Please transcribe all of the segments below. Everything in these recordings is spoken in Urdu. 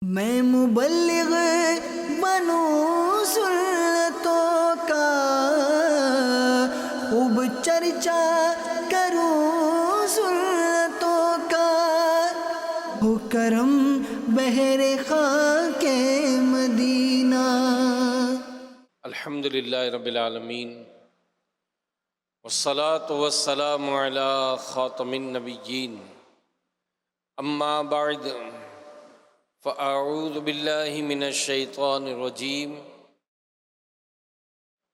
میں مبلغ بنوں سنتوں کا، خوب چرچا کروں سنتوں کا، ہو کرم بہر خاک مدینہ۔ الحمدللہ رب العالمین، والصلاة والسلام علی خاتم النبیین، اما بعد فاعوذ باللہ من الشیطان الرجیم،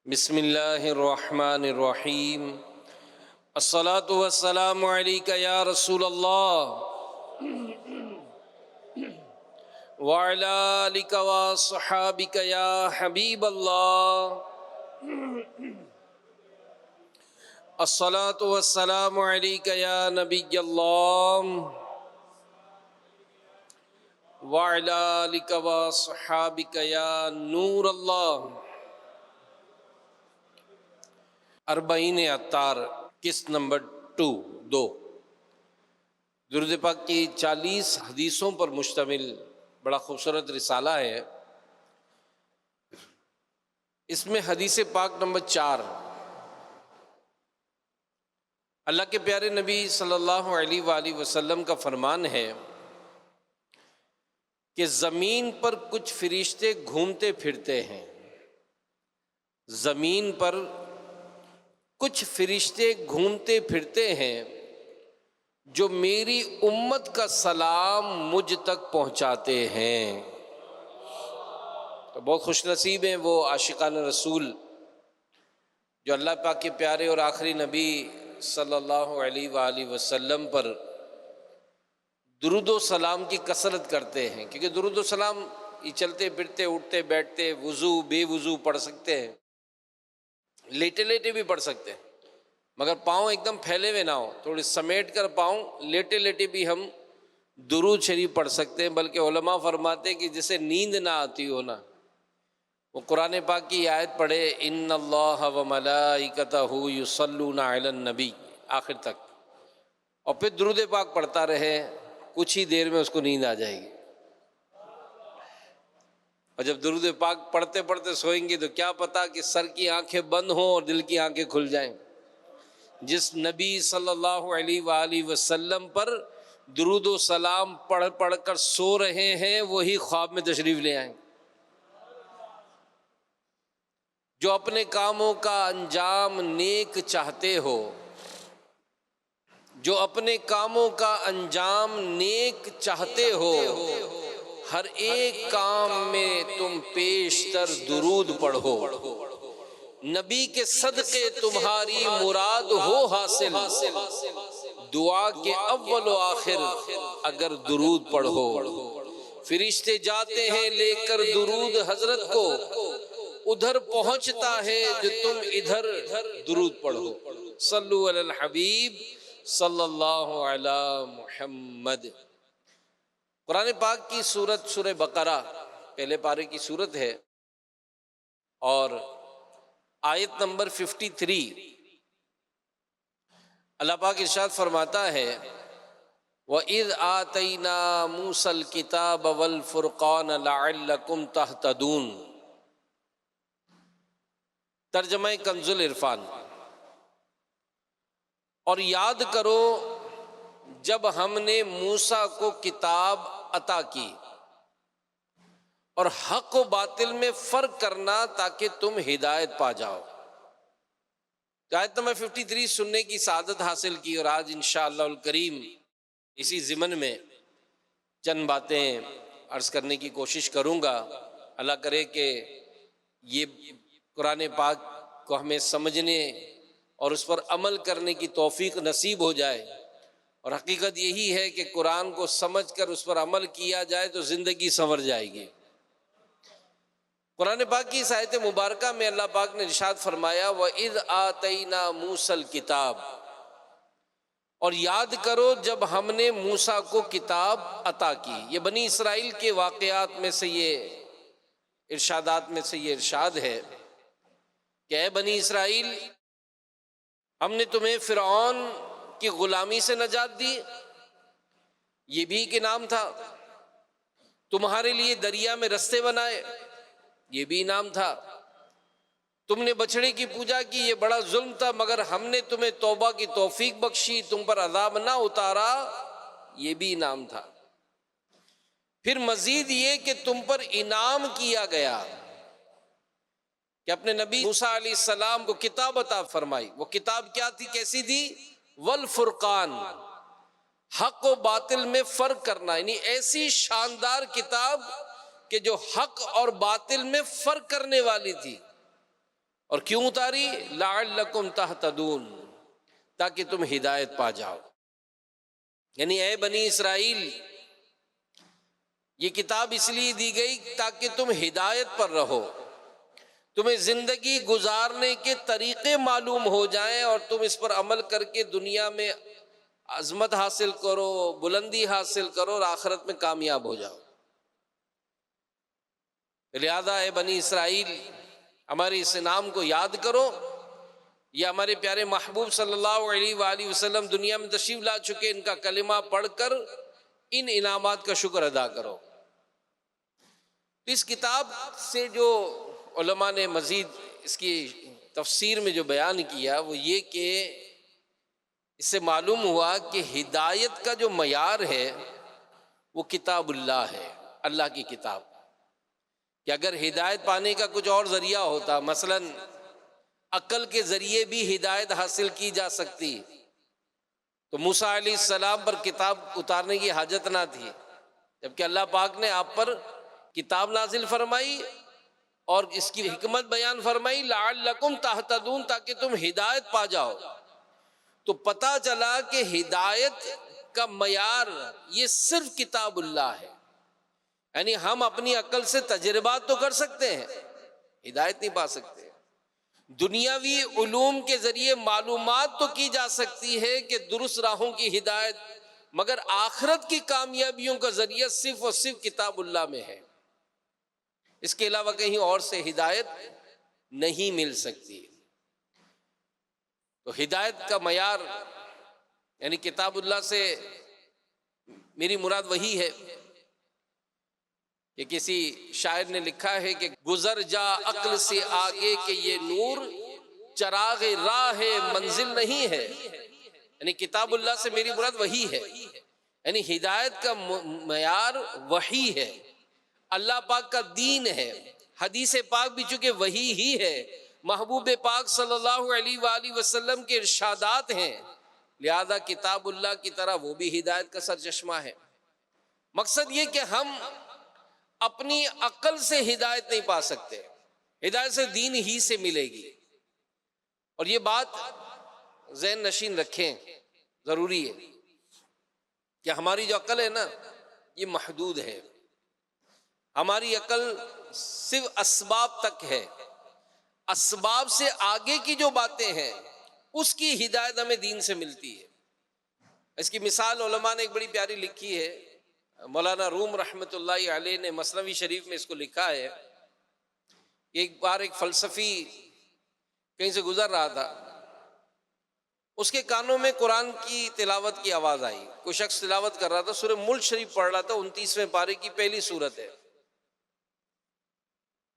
بسم اللہ الرحمن الرحیم۔ الصلاة والسلام علیک یا رسول اللہ وعلی آلک وصحابک یا حبیب اللہ۔ الصلاة والسلام علیک یا نبی اللہ وعلی آلک وصحابک یا نور اللہ۔ اربعین عطار قسط نمبر 2 درود پاک کی 40 حدیثوں پر مشتمل بڑا خوبصورت رسالہ ہے۔ اس میں حدیث پاک نمبر 4، اللہ کے پیارے نبی صلی اللہ علیہ وآلہ وسلم کا فرمان ہے کہ زمین پر کچھ فرشتے گھومتے پھرتے ہیں، زمین پر کچھ فرشتے گھومتے پھرتے ہیں جو میری امت کا سلام مجھ تک پہنچاتے ہیں۔ تو بہت خوش نصیب ہیں وہ عاشقان رسول جو اللہ پاک کے پیارے اور آخری نبی صلی اللہ علیہ وآلہ وسلم پر درود و سلام کی کثرت کرتے ہیں، کیونکہ درود و سلام یہ چلتے پھرتے اٹھتے بیٹھتے وضو بے وضو پڑھ سکتے ہیں، لیٹے لیٹے بھی پڑھ سکتے ہیں، مگر پاؤں ایک دم پھیلے ہوئے نہ ہو، تھوڑی سمیٹ کر پاؤں لیٹے لیٹے بھی ہم درود شریف پڑھ سکتے ہیں۔ بلکہ علماء فرماتے ہیں کہ جسے نیند نہ آتی ہو نا، وہ قرآن پاک کی آیت پڑھے، ان اللہ و ملائکتہ یصلون علی النبی آخر تک، اور پھر درود پاک پڑھتا رہے، کچھ ہی دیر میں اس کو نیند آ جائے گی۔ اور جب درود پاک پڑھتے پڑھتے سوئیں گے تو کیا پتا کہ سر کی آنکھیں بند ہوں اور دل کی آنکھیں کھل جائیں۔ جس نبی صلی اللہ علیہ وآلہ وسلم پر درود و سلام پڑھ پڑھ کر سو رہے ہیں وہی خواب میں تشریف لے آئیں۔ جو اپنے کاموں کا انجام نیک چاہتے ہو، جو اپنے کاموں کا انجام نیک چاہتے ہو، ہر ایک کام میں تم پیشتر درود پڑھو، نبی کے صدقے تمہاری مراد ہو حاصل، دعا کے اول و آخر اگر درود پڑھو۔ فرشتے جاتے ہیں لے کر درود حضرت کو، ادھر پہنچتا ہے جو تم ادھر درود پڑھو۔ صلو علی الحبیب صلی اللہ علی محمد۔ قرآن پاک کی سورت سورہ بقرہ پہلے پارے کی سورت ہے، اور آیت نمبر 53 اللہ پاک ارشاد فرماتا ہے، وَإِذْ آتَيْنَا مُوسَى الْكِتَابَ وَالْفُرْقَانَ لَعَلَّكُمْ تَهْتَدُونَ۔ ترجمہ کنز العرفان۔ اور یاد کرو جب ہم نے موسیٰ کو کتاب عطا کی، اور حق و باطل میں فرق کرنا تاکہ تم ہدایت پا جاؤ۔ تو آیت نمبر 53 سننے کی سعادت حاصل کی، اور آج انشاءاللہ الکریم اسی ضمن میں چند باتیں عرض کرنے کی کوشش کروں گا۔ اللہ کرے کہ یہ قرآن پاک کو ہمیں سمجھنے اور اس پر عمل کرنے کی توفیق نصیب ہو جائے، اور حقیقت یہی ہے کہ قرآن کو سمجھ کر اس پر عمل کیا جائے تو زندگی سنور جائے گی۔ قرآن پاک کی اس آیت مبارکہ میں اللہ پاک نے ارشاد فرمایا، وَإِذْ آتَيْنَا مُوسَى الْكِتَابَ، اور یاد کرو جب ہم نے موسیٰ کو کتاب عطا کی۔ یہ بنی اسرائیل کے واقعات میں سے یہ ارشادات میں سے یہ ارشاد ہے کہ اے بنی اسرائیل، ہم نے تمہیں فرعون کی غلامی سے نجات دی، یہ بھی کہ نام تھا، تمہارے لیے دریا میں رستے بنائے، یہ بھی انعام تھا۔ تم نے بچڑے کی پوجا کی، یہ بڑا ظلم تھا، مگر ہم نے تمہیں توبہ کی توفیق بخشی، تم پر عذاب نہ اتارا، یہ بھی انعام تھا۔ پھر مزید یہ کہ تم پر انعام کیا گیا کہ اپنے نبی موسیٰ علیہ السلام کو کتاب عطا فرمائی۔ وہ کتاب کیا تھی، کیسی تھی؟ والفرقان، حق و باطل میں فرق کرنا، یعنی ایسی شاندار کتاب کہ جو حق اور باطل میں فرق کرنے والی تھی۔ اور کیوں اتاری؟ لعلکم تہتدون، تاکہ تم ہدایت پا جاؤ۔ یعنی اے بنی اسرائیل، یہ کتاب اس لیے دی گئی تاکہ تم ہدایت پر رہو، تمہیں زندگی گزارنے کے طریقے معلوم ہو جائیں اور تم اس پر عمل کر کے دنیا میں عظمت حاصل کرو، بلندی حاصل کرو اور آخرت میں کامیاب ہو جاؤ۔ لہذا اے بنی اسرائیل، ہمارے اس انعام کو یاد کرو۔ یہ ہمارے پیارے محبوب صلی اللہ علیہ وآلہ وسلم دنیا میں تشریف لا چکے، ان کا کلمہ پڑھ کر ان انعامات کا شکر ادا کرو۔ اس کتاب سے جو علماء نے مزید اس کی تفسیر میں جو بیان کیا وہ یہ کہ اس سے معلوم ہوا کہ ہدایت کا جو معیار ہے وہ کتاب اللہ ہے، اللہ کی کتاب۔ کہ اگر ہدایت پانے کا کچھ اور ذریعہ ہوتا، مثلا عقل کے ذریعے بھی ہدایت حاصل کی جا سکتی، تو موسیٰ علیہ السلام پر کتاب اتارنے کی حاجت نہ تھی، جبکہ اللہ پاک نے آپ پر کتاب نازل فرمائی اور اس کی حکمت بیان فرمائی، لعلکم تہتدون، تاکہ تم ہدایت پا جاؤ۔ تو پتہ چلا کہ ہدایت کا معیار یہ صرف کتاب اللہ ہے۔ یعنی ہم اپنی عقل سے تجربات تو کر سکتے ہیں، ہدایت نہیں پا سکتے۔ دنیاوی علوم کے ذریعے معلومات تو کی جا سکتی ہے کہ درست راہوں کی ہدایت، مگر آخرت کی کامیابیوں کا ذریعہ صرف اور صرف کتاب اللہ میں ہے، اس کے علاوہ کہیں اور سے ہدایت نہیں مل سکتی۔ تو ہدایت کا معیار یعنی کتاب اللہ سے میری مراد وہی ہے کہ کسی شاعر نے لکھا ہے کہ گزر جا عقل سے آگے کہ یہ نور چراغ راہ منزل نہیں ہے۔ یعنی کتاب اللہ سے میری مراد وہی ہے، یعنی ہدایت کا معیار وحی ہے، اللہ پاک کا دین ہے، حدیث پاک بھی چونکہ وہی ہی ہے، محبوب پاک صلی اللہ علیہ وآلہ وسلم کے ارشادات ہیں، لہذا کتاب اللہ کی طرح وہ بھی ہدایت کا سرچشمہ ہے۔ مقصد یہ کہ ہم اپنی عقل سے ہدایت نہیں پا سکتے، ہدایت سے دین ہی سے ملے گی۔ اور یہ بات ذہن نشین رکھیں، ضروری ہے کہ ہماری جو عقل ہے نا یہ محدود ہے، ہماری عقل صرف اسباب تک ہے، اسباب سے آگے کی جو باتیں ہیں اس کی ہدایت ہمیں دین سے ملتی ہے۔ اس کی مثال علماء نے ایک بڑی پیاری لکھی ہے، مولانا روم رحمۃ اللہ علیہ نے مثنوی شریف میں اس کو لکھا ہے۔ ایک بار ایک فلسفی کہیں سے گزر رہا تھا، اس کے کانوں میں قرآن کی تلاوت کی آواز آئی، کوئی شخص تلاوت کر رہا تھا، سورہ ملک شریف پڑھ رہا تھا، 29ویں پارے کی پہلی سورت ہے۔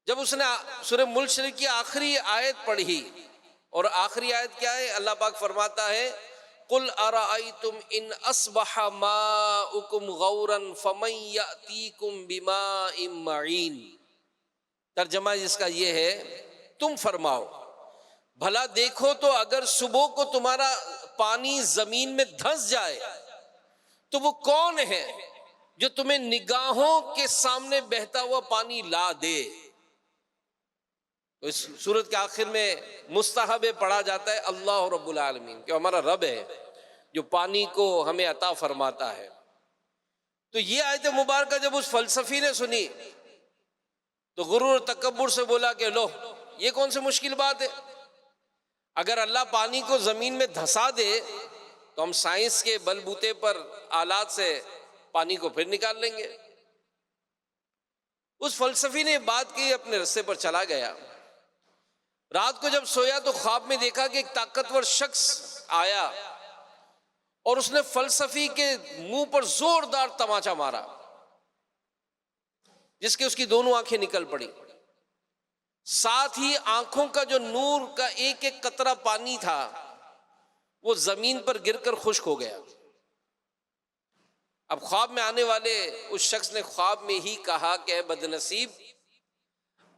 جب اس نے سورہ ملک شریف کی آخری آیت پڑھی، اور آخری آیت کیا ہے؟ اللہ پاک فرماتا ہے قُلْ أَرَأَيْتُمْ إِنْ أَصْبَحَ مَاؤُكُمْ غَوْرًا فَمَنْ يَأْتِيكُمْ بِمَاءٍ مَّعِينٍ۔ ترجمہ جس کا یہ ہے، تم فرماؤ بھلا دیکھو تو اگر صبح کو تمہارا پانی زمین میں دھنس جائے تو وہ کون ہے جو تمہیں نگاہوں کے سامنے بہتا ہوا پانی لا دے۔ تو اس سورت کے آخر میں مستحب پڑھا جاتا ہے اللہ رب العالمین، کہ ہمارا رب ہے جو پانی کو ہمیں عطا فرماتا ہے۔ تو یہ آیت مبارکہ جب اس فلسفی نے سنی تو غرور و تکبر سے بولا کہ لو یہ کون سی مشکل بات ہے، اگر اللہ پانی کو زمین میں دھسا دے تو ہم سائنس کے بل بوتے پر آلات سے پانی کو پھر نکال لیں گے۔ اس فلسفی نے بات کی، اپنے رستے پر چلا گیا۔ رات کو جب سویا تو خواب میں دیکھا کہ ایک طاقتور شخص آیا اور اس نے فلسفی کے منہ پر زوردار تماچا مارا، جس کے اس کی دونوں آنکھیں نکل پڑی، ساتھ ہی آنکھوں کا جو نور کا ایک ایک قطرہ پانی تھا وہ زمین پر گر کر خشک ہو گیا۔ اب خواب میں آنے والے اس شخص نے خواب میں ہی کہا کہ اے بدنصیب،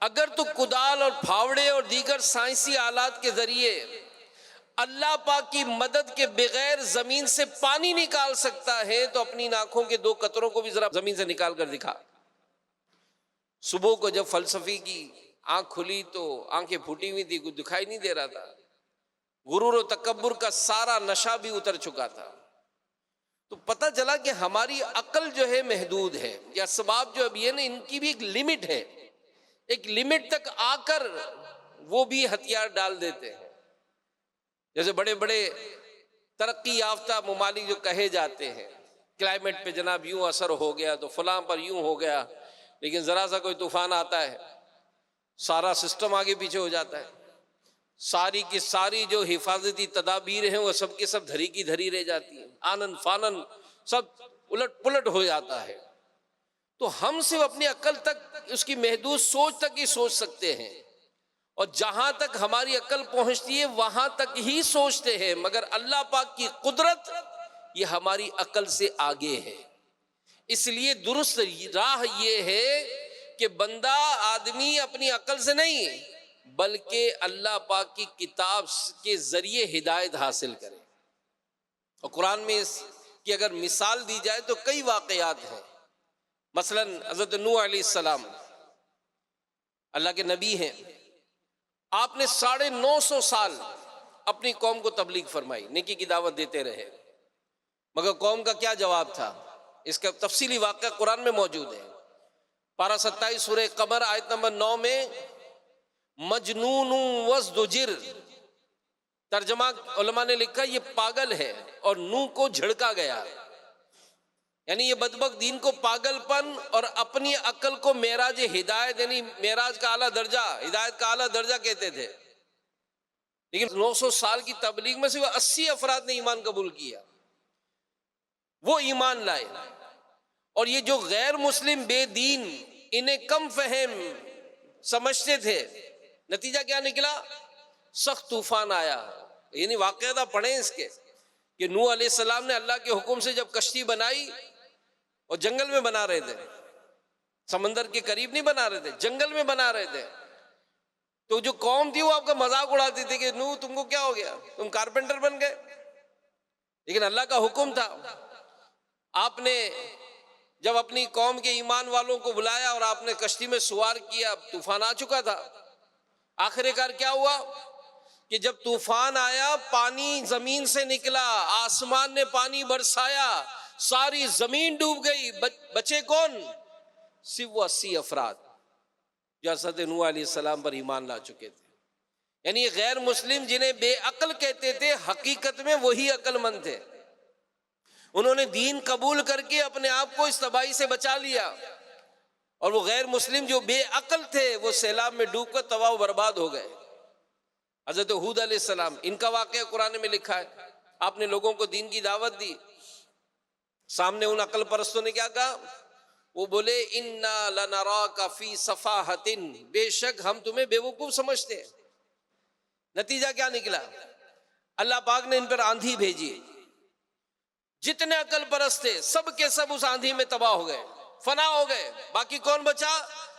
اگر تو کدال اور پھاوڑے اور دیگر سائنسی آلات کے ذریعے اللہ پاک کی مدد کے بغیر زمین سے پانی نکال سکتا ہے تو اپنی آنکھوں کے دو قطروں کو بھی ذرا زمین سے نکال کر دکھا۔ صبح کو جب فلسفی کی آنکھ کھلی تو آنکھیں پھوٹی ہوئی تھی، کچھ دکھائی نہیں دے رہا تھا، غرور و تکبر کا سارا نشہ بھی اتر چکا تھا۔ تو پتہ چلا کہ ہماری عقل جو ہے محدود ہے، یہ اسباب جو اب یہ نا ان کی بھی ایک لمٹ ہے، ایک لمٹ تک آ کر وہ بھی ہتھیار ڈال دیتے ہیں۔ جیسے بڑے بڑے ترقی یافتہ ممالک جو کہے جاتے ہیں کلائمیٹ پہ جناب یوں اثر ہو گیا تو فلاں پر یوں ہو گیا، لیکن ذرا سا کوئی طوفان آتا ہے سارا سسٹم آگے پیچھے ہو جاتا ہے، ساری کی ساری جو حفاظتی تدابیر ہیں وہ سب کے سب دھری کی دھری رہ جاتی ہیں، آنن فانن سب الٹ پلٹ ہو جاتا ہے۔ تو ہم صرف اپنی عقل تک، اس کی محدود سوچ تک ہی سوچ سکتے ہیں، اور جہاں تک ہماری عقل پہنچتی ہے وہاں تک ہی سوچتے ہیں، مگر اللہ پاک کی قدرت یہ ہماری عقل سے آگے ہے۔ اس لیے درست راہ یہ ہے کہ بندہ آدمی اپنی عقل سے نہیں بلکہ اللہ پاک کی کتاب کے ذریعے ہدایت حاصل کرے۔ اور قرآن میں اس کی اگر مثال دی جائے تو کئی واقعات ہیں۔ مثلا حضرت نوح علیہ السلام اللہ کے نبی ہیں، آپ نے 950 سال اپنی قوم کو تبلیغ فرمائی، نیکی کی دعوت دیتے رہے، مگر قوم کا کیا جواب تھا؟ اس کا تفصیلی واقعہ قرآن میں موجود ہے۔ پارہ 27 سورہ قمر آیت نمبر 9 میں مجنون وازدجر، ترجمہ علماء نے لکھا یہ پاگل ہے اور نوح کو جھڑکا گیا، یعنی یہ بدبخت دین کو پاگل پن اور اپنی عقل کو معراج ہدایت، یعنی معراج کا اعلیٰ درجہ، ہدایت کا اعلیٰ درجہ کہتے تھے، لیکن 900 سال کی تبلیغ میں صرف 80 افراد نے ایمان قبول کیا، وہ ایمان لائے۔ اور یہ جو غیر مسلم بے دین انہیں کم فہم سمجھتے تھے، نتیجہ کیا نکلا؟ سخت طوفان آیا۔ یعنی واقعات آپ پڑھیں اس کے کہ نوح علیہ السلام نے اللہ کے حکم سے جب کشتی بنائی اور جنگل میں بنا رہے تھے، سمندر کے قریب نہیں بنا رہے تھے، جنگل میں بنا رہے تھے، تو جو قوم تھی وہ آپ کا مذاق اڑاتی تھی کہ نوح تم کو کیا ہو گیا، تم کارپینٹر بن گئے، لیکن اللہ کا حکم تھا۔ آپ نے جب اپنی قوم کے ایمان والوں کو بلایا اور آپ نے کشتی میں سوار کیا، طوفان آ چکا تھا، آخر کار کیا ہوا کہ جب طوفان آیا پانی زمین سے نکلا، آسمان نے پانی برسایا، ساری زمین ڈوب گئی، بچے کون؟ صرف وہ 80 افراد جو حضرت نوح علیہ السلام پر ایمان لا چکے تھے۔ یعنی غیر مسلم جنہیں بے عقل کہتے تھے، حقیقت میں وہی عقل مند تھے، انہوں نے دین قبول کر کے اپنے آپ کو اس تباہی سے بچا لیا، اور وہ غیر مسلم جو بے عقل تھے وہ سیلاب میں ڈوب کر تباہ و برباد ہو گئے۔ حضرت ہود علیہ السلام، ان کا واقعہ قرآن میں لکھا ہے، آپ نے لوگوں کو دین کی دعوت دی، سامنے ان عقل پرستوں نے کیا کہا؟ وہ بولے انا لنراک فی صفاحۃ، بے شک ہم تمہیں بے وقوف سمجھتے ہیں۔ نتیجہ کیا نکلا؟ اللہ پاک نے ان پر آندھی بھیجی، جتنے عقل پرست تھے سب کے سب اس آندھی میں تباہ ہو گئے، فنا ہو گئے، باقی کون بچا؟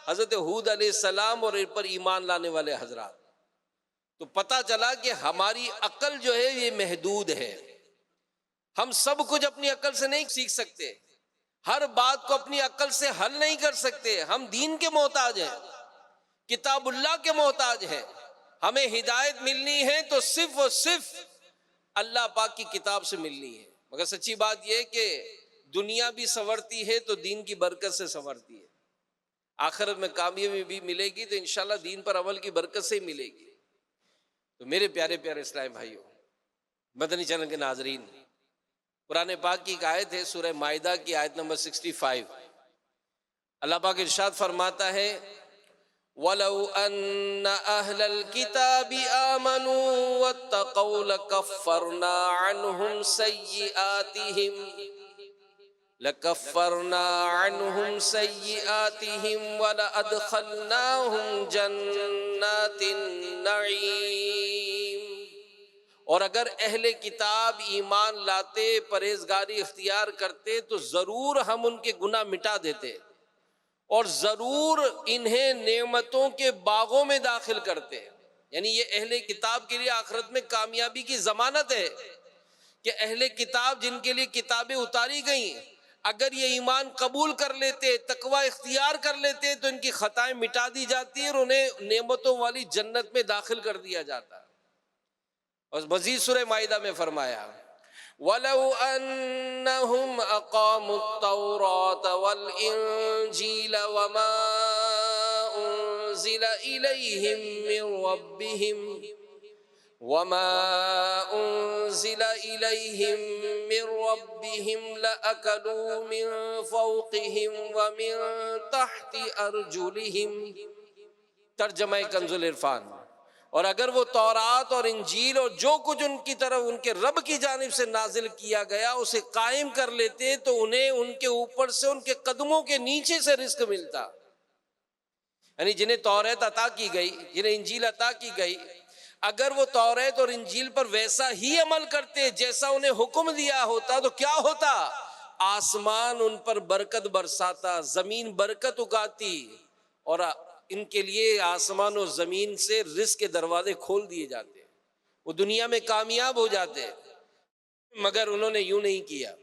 حضرت ہود علیہ السلام اور ان پر ایمان لانے والے حضرات۔ تو پتہ چلا کہ ہماری عقل جو ہے یہ محدود ہے، ہم سب کچھ اپنی عقل سے نہیں سیکھ سکتے، ہر بات کو اپنی عقل سے حل نہیں کر سکتے، ہم دین کے محتاج ہیں، کتاب اللہ کے محتاج ہیں، ہمیں ہدایت ملنی ہے تو صرف اور صرف اللہ پاک کی کتاب سے ملنی ہے۔ مگر سچی بات یہ ہے کہ دنیا بھی سنورتی ہے تو دین کی برکت سے سنورتی ہے، آخرت میں کامیابی بھی ملے گی تو انشاءاللہ دین پر عمل کی برکت سے ہی ملے گی۔ تو میرے پیارے پیارے اسلام بھائیوں، مدنی چینل کے ناظرین، قرآن پاک کی ایک آیت ہے سورہ مائدہ کی آیت نمبر 65، اللہ پاک ارشاد فرماتا ہے وَلَوْ أَنَّ أَهْلَ الْكِتَابِ آمَنُوا وَاتَّقَوْا لَكَفَّرْنَا عَنْهُمْ سَيِّئَاتِهِمْ لَكَفَّرْنَا عَنْهُمْ سَيِّئَاتِهِمْ وَلَأَدْخَلْنَاهُمْ جَنَّاتِ النَّعِيمِ۔ اور اگر اہل کتاب ایمان لاتے، پرہیزگاری اختیار کرتے تو ضرور ہم ان کے گناہ مٹا دیتے اور ضرور انہیں نعمتوں کے باغوں میں داخل کرتے۔ یعنی یہ اہل کتاب کے لیے آخرت میں کامیابی کی ضمانت ہے کہ اہل کتاب جن کے لیے کتابیں اتاری گئیں، اگر یہ ایمان قبول کر لیتے، تقوی اختیار کر لیتے تو ان کی خطائیں مٹا دی جاتی ہیں اور انہیں نعمتوں والی جنت میں داخل کر دیا جاتا۔ اور مزید سورہ مائدہ میں فرمایا وَلَوْ أَنَّهُمْ أَقَامُوا التَّوْرَاةَ وَالْإِنْجِيلَ وَمَا أُنزِلَ إِلَيْهِمْ مِنْ رَبِّهِمْ لَأَكَلُوا مِنْ فَوْقِهِمْ وَمِنْ تَحْتِ أَرْجُلِهِمْ۔ ترجمہ کنز العرفان۔ اور اگر وہ تورات اور انجیل اور جو کچھ ان کی طرف ان کے رب کی جانب سے نازل کیا گیا اسے قائم کر لیتے تو انہیں ان کے اوپر سے ان کے قدموں کے نیچے سے رزق ملتا۔ یعنی جنہیں توریت عطا کی گئی، جنہیں انجیل عطا کی گئی، اگر وہ توریت اور انجیل پر ویسا ہی عمل کرتے جیسا انہیں حکم دیا ہوتا تو کیا ہوتا؟ آسمان ان پر برکت برساتا، زمین برکت اگاتی اور ان کے لیے آسمان و زمین سے رزق کے دروازے کھول دیے جاتے، وہ دنیا میں کامیاب ہو جاتے۔ مگر انہوں نے یوں نہیں کیا،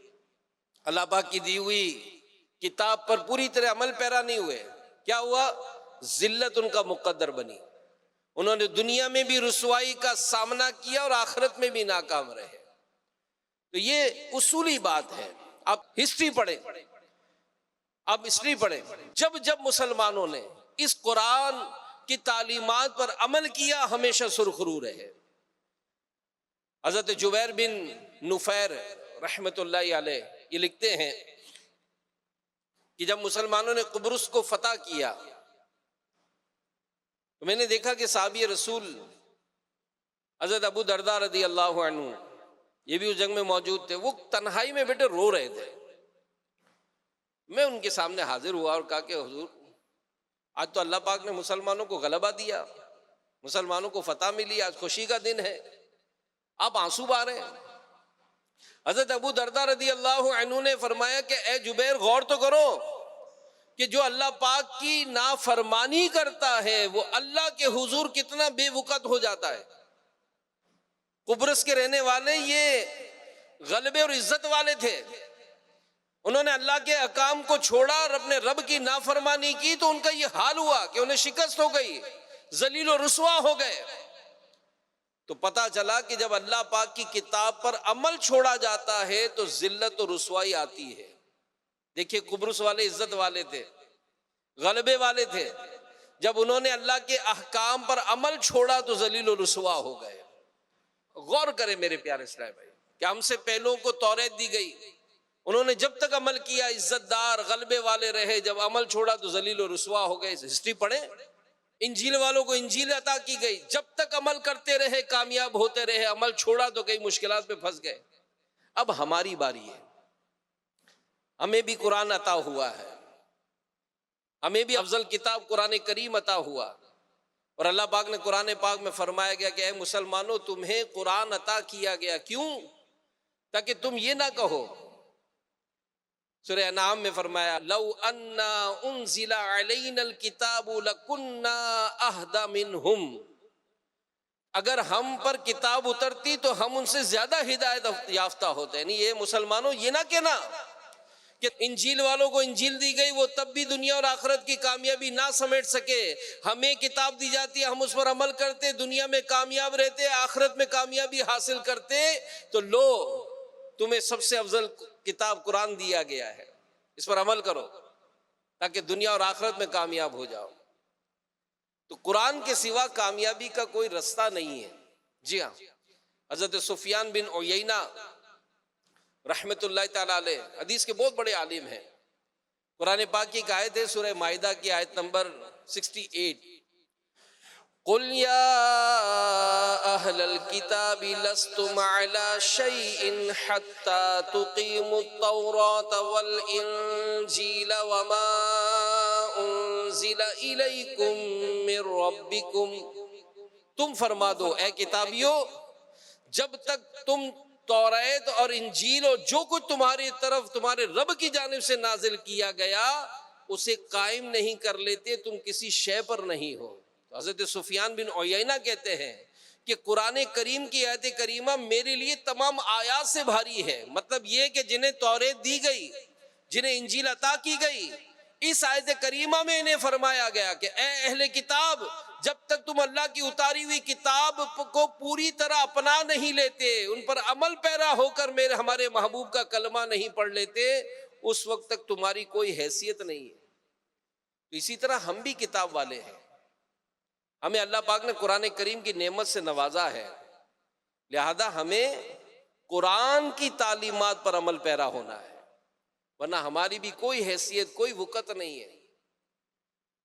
اللہ پاک کی دی ہوئی کتاب پر پوری طرح عمل پیرا نہیں ہوئے۔ کیا ہوا؟ ذلت ان کا مقدر بنی، انہوں نے دنیا میں بھی رسوائی کا سامنا کیا اور آخرت میں بھی ناکام رہے۔ تو یہ اصولی بات ہے۔ آپ ہسٹری پڑھیں، آپ ہسٹری پڑھیں، جب جب مسلمانوں نے اس قرآن کی تعلیمات پر عمل کیا ہمیشہ سرخرو رہے۔ حضرت جبیر بن نفیر رحمت اللہ علیہ یہ لکھتے ہیں کہ جب مسلمانوں نے قبرص کو فتح کیا تو میں نے دیکھا کہ صحابی رسول حضرت ابو درداء رضی اللہ عنہ یہ بھی اس جنگ میں موجود تھے، وہ تنہائی میں بیٹھے رو رہے تھے۔ میں ان کے سامنے حاضر ہوا اور کہا کہ حضور آج تو اللہ پاک نے مسلمانوں کو غلبہ دیا، مسلمانوں کو فتح ملی، آج خوشی کا دن ہے، آپ آنسو بہا رہے ہیں۔ حضرت ابو درداء رضی اللہ عنہ نے فرمایا کہ اے جبیر غور تو کرو کہ جو اللہ پاک کی نافرمانی کرتا ہے وہ اللہ کے حضور کتنا بے وقت ہو جاتا ہے۔ قبرص کے رہنے والے یہ غلبے اور عزت والے تھے، انہوں نے اللہ کے احکام کو چھوڑا اور اپنے رب کی نافرمانی کی تو ان کا یہ حال ہوا کہ انہیں شکست ہو گئی، ذلیل و رسوا ہو گئے۔ تو پتہ چلا کہ جب اللہ پاک کی کتاب پر عمل چھوڑا جاتا ہے تو ذلت و رسوائی آتی ہے۔ دیکھیے قبرص والے عزت والے تھے، غلبے والے تھے، جب انہوں نے اللہ کے احکام پر عمل چھوڑا تو ذلیل و رسوا ہو گئے۔ غور کریں میرے پیارے اسلامی بھائی کہ ہم سے پہلوں کو توریت دی گئی، انہوں نے جب تک عمل کیا عزت دار غلبے والے رہے، جب عمل چھوڑا تو ذلیل و رسوا ہو گئے۔ ہسٹری پڑھیں، انجیل والوں کو انجیل عطا کی گئی، جب تک عمل کرتے رہے کامیاب ہوتے رہے، عمل چھوڑا تو کئی مشکلات میں پھنس گئے۔ اب ہماری باری ہے، ہمیں بھی قرآن عطا ہوا ہے، ہمیں بھی افضل کتاب قرآن کریم عطا ہوا، اور اللہ پاک نے قرآن پاک میں فرمایا گیا کہ اے مسلمانوں تمہیں قرآن عطا کیا گیا، کیوں؟ تاکہ تم یہ نہ کہو، سورہ انعام میں فرمایا لو انا انزل علینا الکتاب لکنا اہدی منہم، اگر ہم پر کتاب اترتی تو ہم ان سے زیادہ ہدایت یافتہ ہوتے۔ یعنی یہ مسلمانوں یہ نہ کہنا کہ انجیل والوں کو انجیل دی گئی وہ تب بھی دنیا اور آخرت کی کامیابی نہ سمیٹ سکے، ہمیں کتاب دی جاتی ہے ہم اس پر عمل کرتے، دنیا میں کامیاب رہتے، آخرت میں کامیابی حاصل کرتے، تو لو تمہیں سب سے افضل کتاب قرآن دیا گیا ہے، اس پر عمل کرو تاکہ دنیا اور آخرت میں کامیاب ہو جاؤ۔ تو قرآن کے سوا کامیابی کا کوئی رستہ نہیں ہے۔ جی ہاں، حضرت سفیان بن عیینہ رحمت اللہ تعالیٰ علیہ حدیث کے بہت بڑے عالم ہیں، قرآن پاک کی ایک آیت ہے سورہ مائدہ کی آیت نمبر 68، قل یا اہل الکتاب لستم علی شیء حتی تقیموا التوراۃ والانجیل وما انزل الیکم من ربکم، تم فرما دو اے کتابیو، جب تک تم توریت اور انجیل اور جو کچھ تمہاری طرف تمہارے رب کی جانب سے نازل کیا گیا اسے قائم نہیں کر لیتے، تم کسی شے پر نہیں ہو۔ تو حضرت سفیان بن عیینہ کہتے ہیں کہ قرآن کریم کی آیت کریمہ میرے لیے تمام آیات سے بھاری ہے، مطلب یہ کہ جنہیں توریت دی گئی، جنہیں انجیل عطا کی گئی، اس آیت کریمہ میں انہیں فرمایا گیا کہ اے اہل کتاب، جب تک تم اللہ کی اتاری ہوئی کتاب کو پوری طرح اپنا نہیں لیتے، ان پر عمل پیرا ہو کر ہمارے محبوب کا کلمہ نہیں پڑھ لیتے، اس وقت تک تمہاری کوئی حیثیت نہیں ہے۔ تو اسی طرح ہم بھی کتاب والے ہیں، ہمیں اللہ پاک نے قرآن کریم کی نعمت سے نوازا ہے، لہذا ہمیں قرآن کی تعلیمات پر عمل پیرا ہونا ہے، ورنہ ہماری بھی کوئی حیثیت، کوئی وقت نہیں ہے۔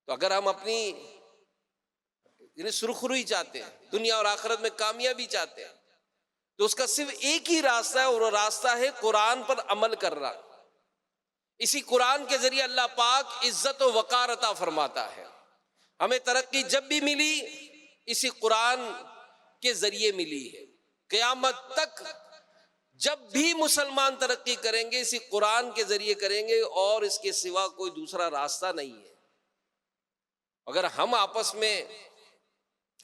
تو اگر ہم اپنی سرخروئی چاہتے ہیں، دنیا اور آخرت میں کامیابی چاہتے ہیں، تو اس کا صرف ایک ہی راستہ ہے، اور وہ راستہ ہے قرآن پر عمل کرنا۔ اسی قرآن کے ذریعے اللہ پاک عزت و وقار عطا فرماتا ہے۔ ہمیں ترقی جب بھی ملی اسی قرآن کے ذریعے ملی ہے، قیامت تک جب بھی مسلمان ترقی کریں گے اسی قرآن کے ذریعے کریں گے، اور اس کے سوا کوئی دوسرا راستہ نہیں ہے۔ اگر ہم آپس میں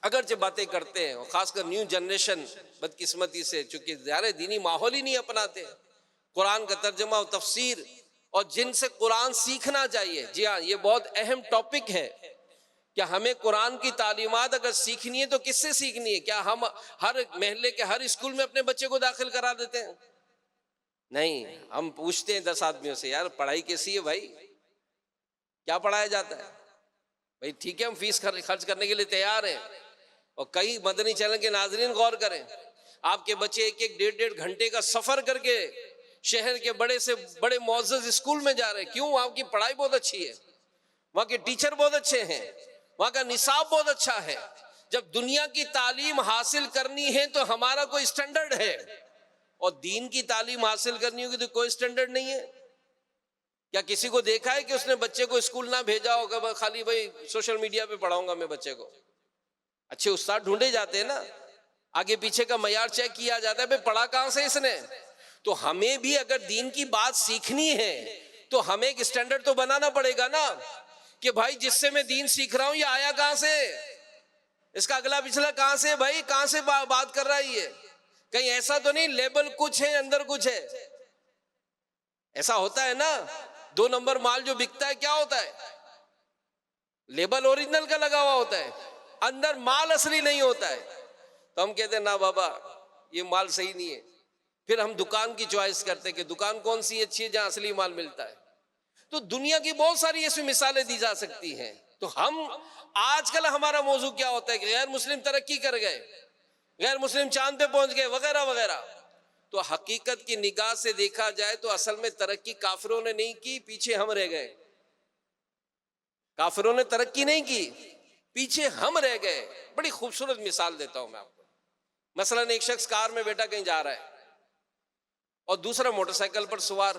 اگرچہ باتیں کرتے ہیں، اور خاص کر نیو جنریشن بدقسمتی سے چونکہ زیادہ دینی ماحول ہی نہیں اپناتے، قرآن کا ترجمہ و تفسیر اور جن سے قرآن سیکھنا چاہیے، جی ہاں یہ بہت اہم ٹاپک ہے کہ ہمیں قرآن کی تعلیمات اگر سیکھنی ہے تو کس سے سیکھنی ہے؟ کیا ہم ہر محلے کے ہر اسکول میں اپنے بچے کو داخل کرا دیتے ہیں؟ نہیں، ہم پوچھتے ہیں 10 آدمیوں سے، یار پڑھائی کیسی ہے بھائی، کیا پڑھایا جاتا ہے؟ بھائی ٹھیک ہے ہم فیس خرچ کرنے کے لیے تیار ہیں، اور کئی مدنی چینل کے ناظرین غور کریں، آپ کے بچے ایک ایک 1.5 گھنٹے کا سفر کر کے شہر کے بڑے سے بڑے معزز اسکول میں جا رہے ہیں، کیوں؟ وہاں کی پڑھائی بہت اچھی ہے، وہاں کے ٹیچر بہت اچھے ہیں، وہاں کا نصاب بہت اچھا ہے۔ جب دنیا کی تعلیم حاصل کرنی ہے تو ہمارا کوئی سٹینڈرڈ ہے، اور دین کی تعلیم حاصل کرنی ہوگی تو کوئی سٹینڈرڈ نہیں ہے۔ کیا کسی کو دیکھا ہے کہ اس نے بچے کو اسکول نہ بھیجا ہوگا، خالی بھائی سوشل میڈیا پہ پڑھاؤں گا میں بچے کو؟ اچھے استاد ڈھونڈے جاتے ہیں نا، آگے پیچھے کا معیار چیک کیا جاتا ہے، بھائی پڑھا کہاں سے اس نے۔ تو ہمیں بھی اگر دین کی بات سیکھنی ہے تو ہمیں ایک سٹینڈرڈ تو بنانا پڑے گا نا، کہ بھائی جس سے میں دین سیکھ رہا ہوں یہ آیا کہاں سے، اس کا اگلا پچھلا کہاں سے، بھائی کہاں سے بات کر رہا ہے یہ؟ کہیں ایسا تو نہیں لیبل کچھ ہے اندر کچھ ہے؟ ایسا ہوتا ہے نا، 2 نمبر مال جو بکتا ہے کیا ہوتا ہے؟ لیبل اوریجنل کا لگا ہوا ہوتا ہے، اندر مال اصلی نہیں ہوتا ہے۔ تو ہم کہتے ہیں نا بابا یہ مال صحیح نہیں ہے، پھر ہم دکان کی چوائس کرتے کہ دکان کون سی اچھی ہے جہاں اصلی مال ملتا ہے۔ تو دنیا کی بہت ساری ایسی مثالیں دی جا سکتی ہیں۔ تو ہم آج کل ہمارا موضوع کیا ہوتا ہے کہ غیر مسلم ترقی کر گئے، غیر مسلم چاند پہ پہنچ گئے وغیرہ وغیرہ۔ تو حقیقت کی نگاہ سے دیکھا جائے تو اصل میں ترقی کافروں نے نہیں کی، پیچھے ہم رہ گئے۔ کافروں نے ترقی نہیں کی، پیچھے ہم رہ گئے۔ بڑی خوبصورت مثال دیتا ہوں میں آپ کو۔ مثلا ایک شخص کار میں بیٹھا کہیں جا رہا ہے اور دوسرا موٹر سائیکل پر سوار۔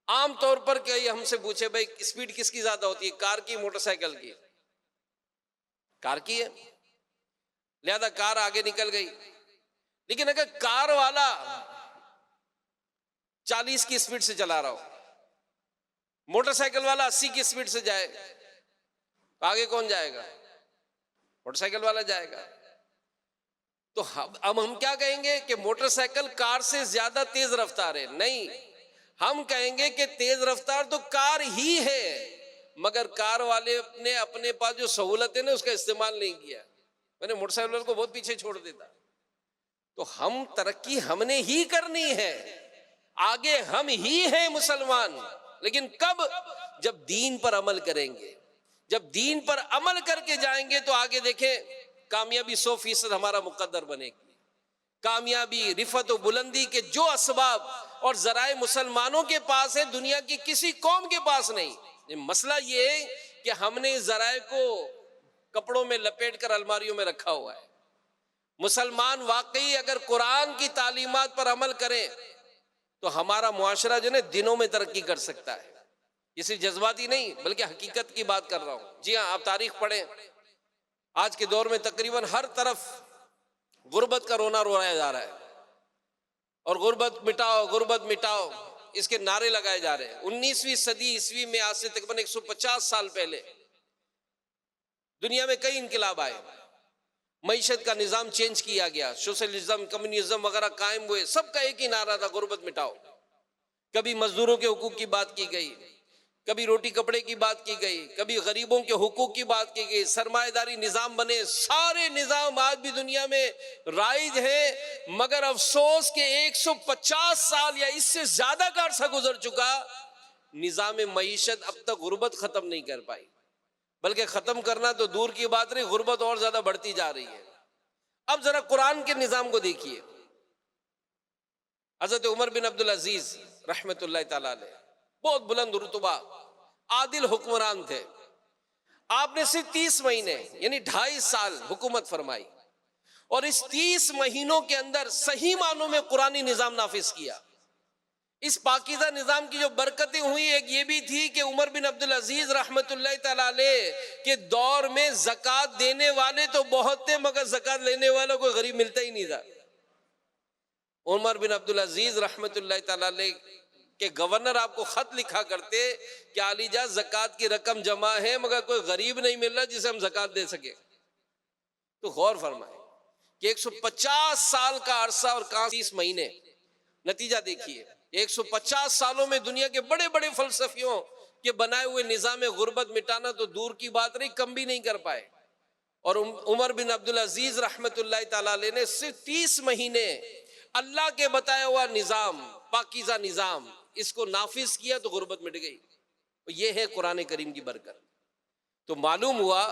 عام طور پر کہ ہم سے پوچھے بھائی اسپیڈ کس کی زیادہ ہوتی ہے، کار کی موٹر سائیکل کی؟ کار کی ہے، لہذا کار آگے نکل گئی۔ لیکن اگر کار والا 40 کی اسپیڈ سے چلا رہا ہو، موٹر سائیکل والا 80 کی اسپیڈ سے جائے، تو آگے کون جائے گا؟ موٹر سائیکل والا جائے گا۔ تو اب ہم کیا کہیں گے کہ موٹر سائیکل کار سے زیادہ تیز رفتار ہے؟ نہیں، ہم کہیں گے کہ تیز رفتار تو کار ہی ہے، مگر کار والے نے اپنے پاس جو سہولت ہے نا اس کا استعمال نہیں کیا، میں نے موٹر سائیکل کو بہت پیچھے چھوڑ دیتا۔ تو ہم ترقی ہم نے ہی کرنی ہے، آگے ہم ہی ہیں مسلمان، لیکن کب؟ جب دین پر عمل کریں گے، جب دین پر عمل کر کے جائیں گے تو آگے دیکھیں کامیابی 100% ہمارا مقدر بنے گی۔ کامیابی، رفعت و بلندی کے جو اسباب اور ذرائع مسلمانوں کے پاس ہے دنیا کی کسی قوم کے پاس نہیں۔ مسئلہ یہ ہے کہ ہم نے ذرائع کو کپڑوں میں لپیٹ کر الماریوں میں رکھا ہوا ہے۔ مسلمان واقعی اگر قرآن کی تعلیمات پر عمل کریں تو ہمارا معاشرہ جو ہے دنوں میں ترقی کر سکتا ہے۔ یہ صرف جذباتی نہیں بلکہ حقیقت کی بات کر رہا ہوں۔ جی ہاں، آپ تاریخ پڑھیں، آج کے دور میں تقریباً ہر طرف غربت کا رونا رویا جا رہا ہے، اور غربت مٹاؤ غربت مٹاؤ اس کے نعرے لگائے جا رہے ہیں۔ 19ویں صدی عیسوی میں آج سے تقریباً 150 سال پہلے دنیا میں کئی انقلاب آئے، معیشت کا نظام چینج کیا گیا، سوشلزم، کمیونزم وغیرہ قائم ہوئے، سب کا ایک ہی نعرہ تھا، غربت مٹاؤ۔ کبھی مزدوروں کے حقوق کی بات کی گئی، کبھی روٹی کپڑے کی بات کی گئی، کبھی غریبوں کے حقوق کی بات کی گئی، سرمایہ داری نظام بنے، سارے نظام آج بھی دنیا میں رائج ہیں، مگر افسوس کہ 150 سال یا اس سے زیادہ کا عرصہ گزر چکا، نظام معیشت اب تک غربت ختم نہیں کر پائی، بلکہ ختم کرنا تو دور کی بات رہی، غربت اور زیادہ بڑھتی جا رہی ہے۔ اب ذرا قرآن کے نظام کو دیکھیے۔ حضرت عمر بن عبدالعزیز رحمت اللہ تعالیٰ علیہ بہت بلند رتبہ، عادل حکمران تھے۔ آپ نے صرف 30 مہینے یعنی 2.5 سال حکومت فرمائی، اور اس 30 مہینوں کے اندر صحیح معنوں میں قرآنی نظام نافذ کیا۔ اس پاکیزہ نظام کی جو برکتیں ہوئی، ایک یہ بھی تھی کہ عمر بن عبدالعزیز رحمت اللہ تعالیٰ علیہ کے دور میں زکوٰۃ دینے والے تو بہت تھے، مگر زکوٰۃ لینے والا کوئی غریب ملتا ہی نہیں تھا۔ عمر بن عبدالعزیز رحمت اللہ تعالیٰ علیہ کے گورنر آپ کو خط لکھا کرتے کہ علی جان زکوٰۃ کی رقم جمع ہے، مگر کوئی غریب نہیں مل رہا جسے ہم زکوٰۃ دے سکیں۔ تو غور فرمائیں کہ 150 سال کا عرصہ اور 30 مہینے، نتیجہ دیکھیے۔ 150 سالوں میں دنیا کے بڑے بڑے فلسفیوں کے بنائے ہوئے نظام غربت مٹانا تو دور کی بات رہی، کم بھی نہیں کر پائے۔ اور عمر بن عبدالعزیز رحمت اللہ تعالیٰ علیہ نے صرف 30 مہینے اللہ کے بتایا ہوا نظام، پاکیزہ نظام، اس کو نافذ کیا تو غربت مٹ گئی۔ یہ ہے قرآن کریم کی برکت۔ تو معلوم ہوا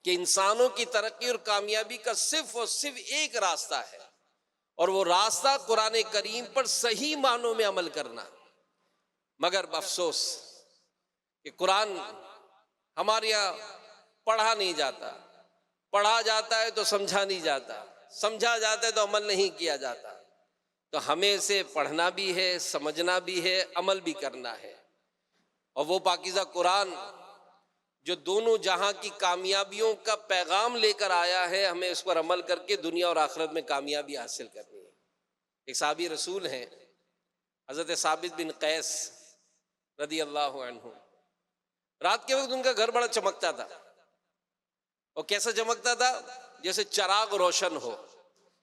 کہ انسانوں کی ترقی اور کامیابی کا صرف اور صرف ایک راستہ ہے، اور وہ راستہ قرآن کریم پر صحیح معنوں میں عمل کرنا۔ مگر افسوس کہ قرآن ہمارے یہاں پڑھا نہیں جاتا، پڑھا جاتا ہے تو سمجھا نہیں جاتا، سمجھا جاتا ہے تو عمل نہیں کیا جاتا۔ تو ہمیں اسے پڑھنا بھی ہے، سمجھنا بھی ہے، عمل بھی کرنا ہے۔ اور وہ پاکیزہ قرآن جو دونوں جہاں کی کامیابیوں کا پیغام لے کر آیا ہے، ہمیں اس پر عمل کر کے دنیا اور آخرت میں کامیابی حاصل کرنی ہے۔ ایک صحابی رسول ہیں حضرت ثابت بن قیس رضی اللہ عنہ، رات کے وقت ان کا گھر بڑا چمکتا تھا، اور کیسا چمکتا تھا؟ جیسے چراغ روشن ہو،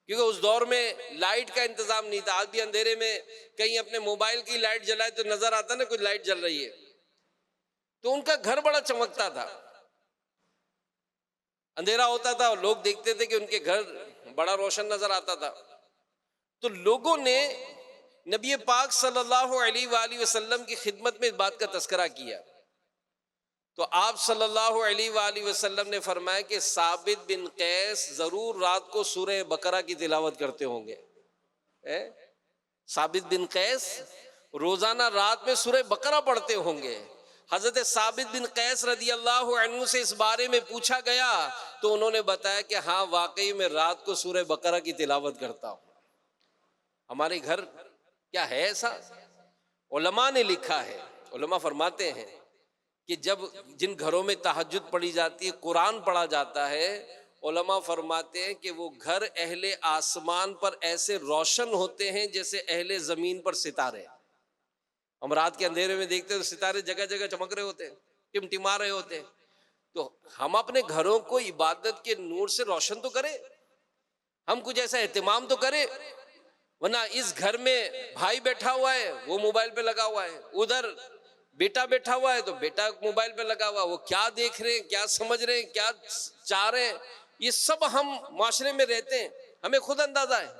کیونکہ اس دور میں لائٹ کا انتظام نہیں تھا۔ آج بھی اندھیرے میں کہیں اپنے موبائل کی لائٹ جلائے تو نظر آتا نا کوئی لائٹ جل رہی ہے۔ تو ان کا گھر بڑا چمکتا تھا، اندھیرا ہوتا تھا اور لوگ دیکھتے تھے کہ ان کے گھر بڑا روشن نظر آتا تھا۔ تو لوگوں نے نبی پاک صلی اللہ علیہ وآلہ وسلم کی خدمت میں اس بات کا تذکرہ کیا، تو آپ صلی اللہ علیہ وآلہ وسلم نے فرمایا کہ ثابت بن قیس ضرور رات کو سورہ بقرہ کی تلاوت کرتے ہوں گے۔ ثابت بن قیس روزانہ رات میں سورہ بقرہ پڑھتے ہوں گے۔ حضرت ثابت بن قیس رضی اللہ عنہ سے اس بارے میں پوچھا گیا تو انہوں نے بتایا کہ ہاں واقعی میں رات کو سورہ بقرہ کی تلاوت کرتا ہوں۔ ہمارے گھر کیا ہے ایسا؟ علماء نے لکھا ہے، علماء فرماتے ہیں کہ جب جن گھروں میں تہجد پڑھی جاتی ہے، قرآن پڑھا جاتا ہے، علماء فرماتے ہیں کہ وہ گھر اہل آسمان پر ایسے روشن ہوتے ہیں جیسے اہل زمین پر ستارے۔ ہم رات کے اندھیرے میں دیکھتے ہیں تو ستارے جگہ جگہ چمک رہے ہوتے ہیں، ٹمٹما رہے ہوتے ہیں۔ تو ہم اپنے گھروں کو عبادت کے نور سے روشن تو کریں، ہم کچھ ایسا اہتمام تو کریں، ورنہ اس گھر میں بھائی بیٹھا ہوا ہے وہ موبائل پہ لگا ہوا ہے، ادھر بیٹا بیٹھا ہوا ہے تو بیٹا موبائل پہ لگا ہوا ہے، وہ کیا دیکھ رہے ہیں، کیا سمجھ رہے ہیں، کیا چاہ رہے ہیں، یہ سب ہم معاشرے میں رہتے ہیں، ہمیں خود اندازہ ہے۔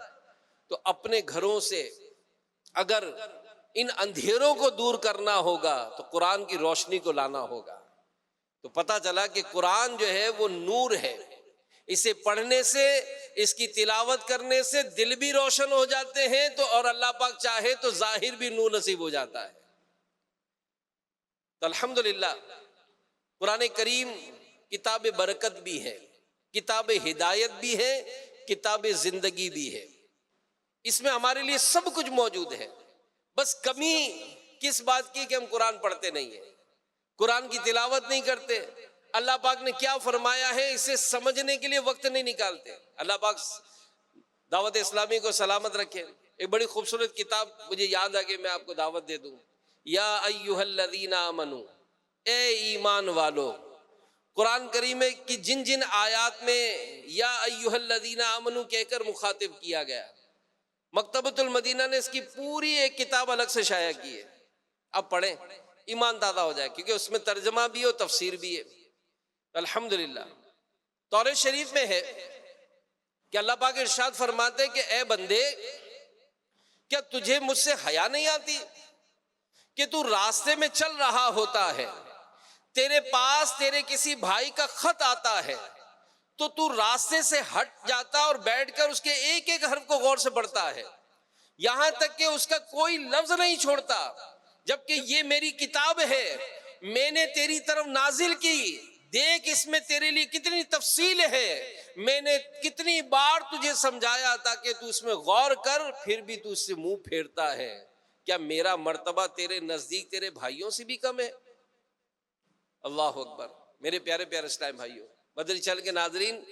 تو اپنے گھروں سے اگر ان اندھیروں کو دور کرنا ہوگا تو قرآن کی روشنی کو لانا ہوگا۔ تو پتہ چلا کہ قرآن جو ہے وہ نور ہے، اسے پڑھنے سے، اس کی تلاوت کرنے سے دل بھی روشن ہو جاتے ہیں، تو اور اللہ پاک چاہے تو ظاہر بھی نور نصیب ہو جاتا ہے۔ تو الحمدللہ قرآن کریم کتاب برکت بھی ہے، کتاب ہدایت بھی ہے، کتاب زندگی بھی ہے۔ اس میں ہمارے لیے سب کچھ موجود ہے۔ بس کمی کس بات کی کہ ہم قرآن پڑھتے نہیں ہیں، قرآن کی تلاوت نہیں کرتے، اللہ پاک نے کیا فرمایا ہے اسے سمجھنے کے لیے وقت نہیں نکالتے۔ اللہ پاک دعوت اسلامی کو سلامت رکھے۔ ایک بڑی خوبصورت کتاب مجھے یاد آ کہ میں آپ کو دعوت دے دوں، یا ایھا الذین آمنو، اے ایمان والو۔ قرآن کریم کی جن جن آیات میں یا ایھا الذین آمنو کہہ کر مخاطب کیا گیا، مکتبۃ المدینہ نے اس کی پوری ایک کتاب الگ سے شائع کی ہے۔ اب پڑھیں، ایمان تازہ ہو جائے، کیونکہ اس میں ترجمہ بھی ہے اور تفسیر بھی ہے۔ الحمدللہ تورات شریف میں ہے کہ اللہ پاک ارشاد فرماتے ہیں کہ اے بندے، کیا تجھے مجھ سے حیا نہیں آتی کہ تو راستے میں چل رہا ہوتا ہے، تیرے پاس تیرے کسی بھائی کا خط آتا ہے تو تو راستے سے ہٹ جاتا اور بیٹھ کر اس کے ایک ایک حرف کو غور سے پڑھتا ہے، یہاں تک کہ اس کا کوئی لفظ نہیں چھوڑتا، جبکہ یہ میری کتاب ہے، میں نے تیری طرف نازل کی، دیکھ اس میں تیرے لیے کتنی تفصیل ہے، میں نے کتنی بار تجھے سمجھایا تاکہ تو اس میں غور کر، پھر بھی تو اس سے منہ پھیرتا ہے۔ کیا میرا مرتبہ تیرے نزدیک تیرے بھائیوں سے بھی کم ہے؟ اللہ اکبر۔ میرے پیارے پیارے اسلام بھائیوں، مدنی چینل کے ناظرین،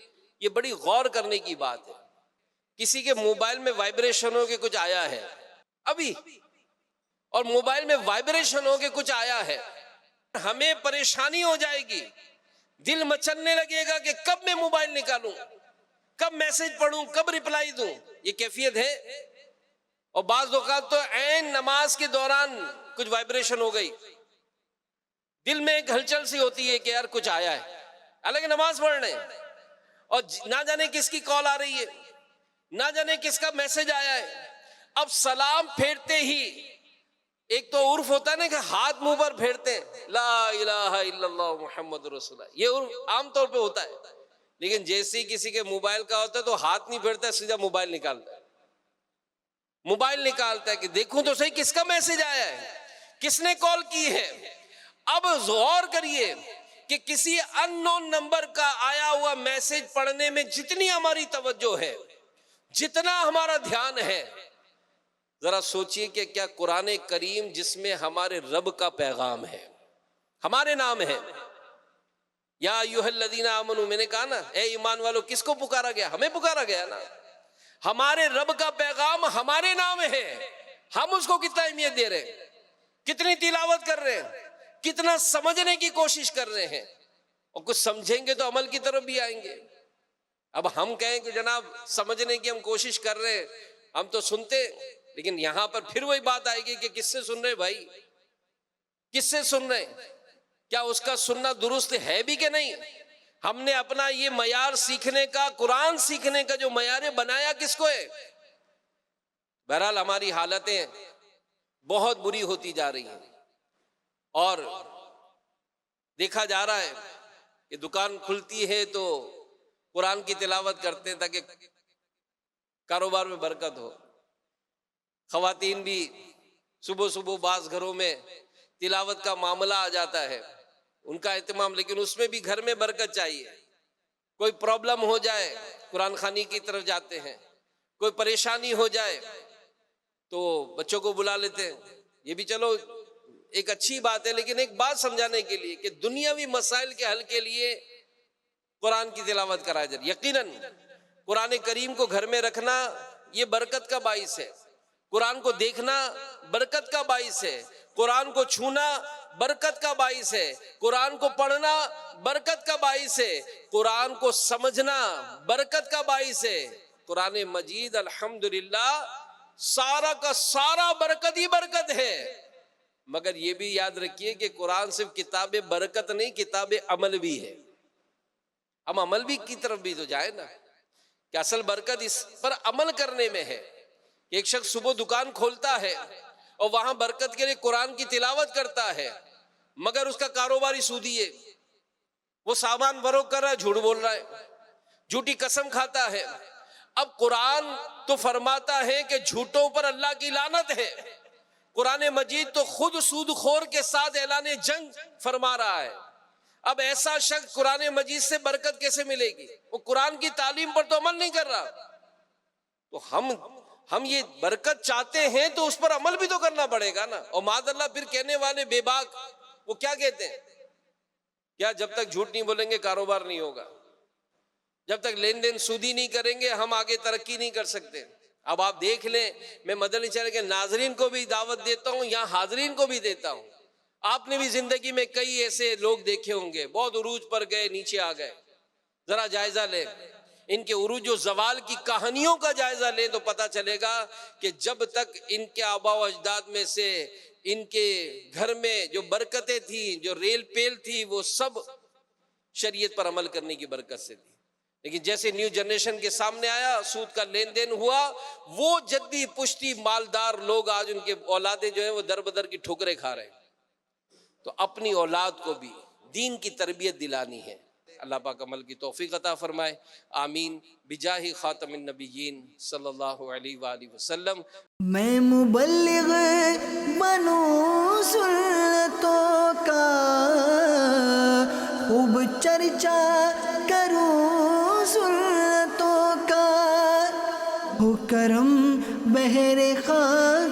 یہ بڑی غور کرنے کی بات ہے۔ کسی کے موبائل میں وائبریشن ہو کے کچھ آیا ہے ابھی، اور موبائل میں وائبریشن ہو کے کچھ آیا ہے، ہمیں پریشانی ہو جائے گی، دل مچلنے لگے گا کہ کب میں موبائل نکالوں، کب میسج پڑھوں، کب ریپلائی دوں۔ یہ کیفیت ہے۔ اور بعض اوقات تو عین نماز کے دوران کچھ وائبریشن ہو گئی، دل میں ایک ہلچل سی ہوتی ہے کہ یار کچھ آیا ہے، حالانکہ نماز پڑھ رہے ہیں، اور نہ جانے کس کی کال آ رہی ہے، نہ جانے کس کا میسج آیا ہے۔ اب سلام پھیرتے ہی ایک تو عرف ہوتا ہے نا کہ ہاتھ منہ پر پھیرتے ہیں، لا الہ الا اللہ محمد رسول اللہ، یہ عرف عام طور پہ ہوتا ہے، لیکن جیسے ہی کسی کے موبائل کا ہوتا ہے تو ہاتھ نہیں پھیرتا، سیدھا موبائل نکالتا ہے، موبائل نکالتا ہے کہ دیکھوں تو صحیح کس کا میسج آیا ہے، کس نے کال کی ہے۔ اب غور کریے کہ کسی ان نون نمبر کا آیا ہوا میسج پڑھنے میں جتنی ہماری توجہ ہے، جتنا ہمارا دھیان ہے، ذرا سوچئے کہ کیا قرآن کریم جس میں ہمارے رب کا پیغام ہے، ہمارے نام ہے، یا ایھا الذین آمنو، میں نے کہا نا اے ایمان والو، کس کو پکارا گیا؟ ہمیں پکارا گیا نا۔ ہمارے رب کا پیغام ہمارے نام ہے، ہم اس کو کتنا اہمیت دے رہے ہیں، کتنی تلاوت کر رہے ہیں، کتنا سمجھنے کی کوشش کر رہے ہیں، اور کچھ سمجھیں گے تو عمل کی طرف بھی آئیں گے۔ اب ہم کہیں کہ جناب سمجھنے کی ہم کوشش کر رہے ہیں، ہم تو سنتے، لیکن یہاں پر پھر وہی بات آئے گی کہ کس سے سن رہے بھائی، کس سے سن رہے؟ کیا اس کا سننا درست ہے بھی کہ نہیں؟ ہم نے اپنا یہ معیار سیکھنے کا، قرآن سیکھنے کا جو معیار بنایا کس کو ہے؟ بہرحال ہماری حالتیں بہت بری ہوتی جا رہی ہیں، اور دیکھا جا رہا ہے کہ دکان کھلتی ہے تو قرآن کی تلاوت کرتے ہیں تاکہ کاروبار میں برکت ہو۔ خواتین بھی صبح صبح بعض گھروں میں تلاوت کا معاملہ آ جاتا ہے، ان کا اہتمام، لیکن اس میں بھی گھر میں برکت چاہیے۔ کوئی پرابلم ہو جائے قرآن خوانی کی طرف جاتے ہیں، کوئی پریشانی ہو جائے تو بچوں کو بلا لیتے ہیں، یہ بھی چلو ایک اچھی بات ہے، لیکن ایک بات سمجھانے کے لیے کہ دنیاوی مسائل کے حل کے لیے قرآن کی تلاوت کرایا جائے۔ یقیناً قرآن کریم کو گھر میں رکھنا یہ برکت کا باعث ہے، قرآن کو دیکھنا برکت کا باعث ہے، قرآن کو چھونا برکت کا باعث ہے، قرآن کو پڑھنا برکت کا باعث ہے، قرآن کو سمجھنا برکت کا باعث ہے۔ قرآن مجید الحمدللہ سارا کا سارا برکت ہی برکت ہے، مگر یہ بھی یاد رکھیے کہ قرآن صرف کتاب برکت نہیں، کتاب عمل بھی ہے۔ ہم عمل بھی کی طرف بھی تو جائے نا، کہ اصل برکت اس پر عمل کرنے میں ہے۔ کہ ایک شخص صبح دکان کھولتا ہے اور وہاں برکت کے لیے قرآن کی تلاوت کرتا ہے، مگر اس کا کاروباری سودی ہے، وہ سامان فروخت کر رہا ہے، جھوٹ بول رہا ہے، جھوٹی قسم کھاتا ہے۔ اب قرآن تو فرماتا ہے کہ جھوٹوں پر اللہ کی لعنت ہے، قرآن مجید تو خود سود خور کے ساتھ اعلان جنگ فرما رہا ہے۔ اب ایسا شخص قرآن مجید سے برکت کیسے ملے گی؟ وہ قرآن کی تعلیم پر تو عمل نہیں کر رہا. تو ہم یہ برکت چاہتے ہیں تو اس پر عمل بھی تو کرنا پڑے گا نا. اور معاذ اللہ پھر کہنے والے بے باک وہ کیا کہتے ہیں؟ کیا جب تک جھوٹ نہیں بولیں گے کاروبار نہیں ہوگا، جب تک لین دین سودی نہیں کریں گے ہم آگے ترقی نہیں کر سکتے. اب آپ دیکھ لیں، میں مدنی چینل کے ناظرین کو بھی دعوت دیتا ہوں، یہاں حاضرین کو بھی دیتا ہوں. آپ نے بھی زندگی میں کئی ایسے لوگ دیکھے ہوں گے، بہت عروج پر گئے نیچے آ گئے. ذرا جائزہ لیں ان کے عروج و زوال کی کہانیوں کا جائزہ لیں تو پتہ چلے گا کہ جب تک ان کے آبا و اجداد میں سے ان کے گھر میں جو برکتیں تھیں، جو ریل پیل تھی، وہ سب شریعت پر عمل کرنے کی برکت سے تھی. لیکن جیسے نیو جنریشن کے سامنے آیا، سود کا لین دین ہوا، وہ جدی پشتی مالدار لوگ آج ان کے اولادیں جو ہیں وہ در بدر کی ٹھوکریں کھا رہے ہیں. تو اپنی اولاد کو بھی دین کی تربیت دلانی ہے. اللہ پاک عمل کی توفیق عطا فرمائے. آمین بجاہ خاتم النبیین صلی اللہ علیہ وآلہ وسلم. میں مبلغ بنوں سنتوں کا، خوب چرچا کروں سنتوں کا، ہو کرم بہر خاک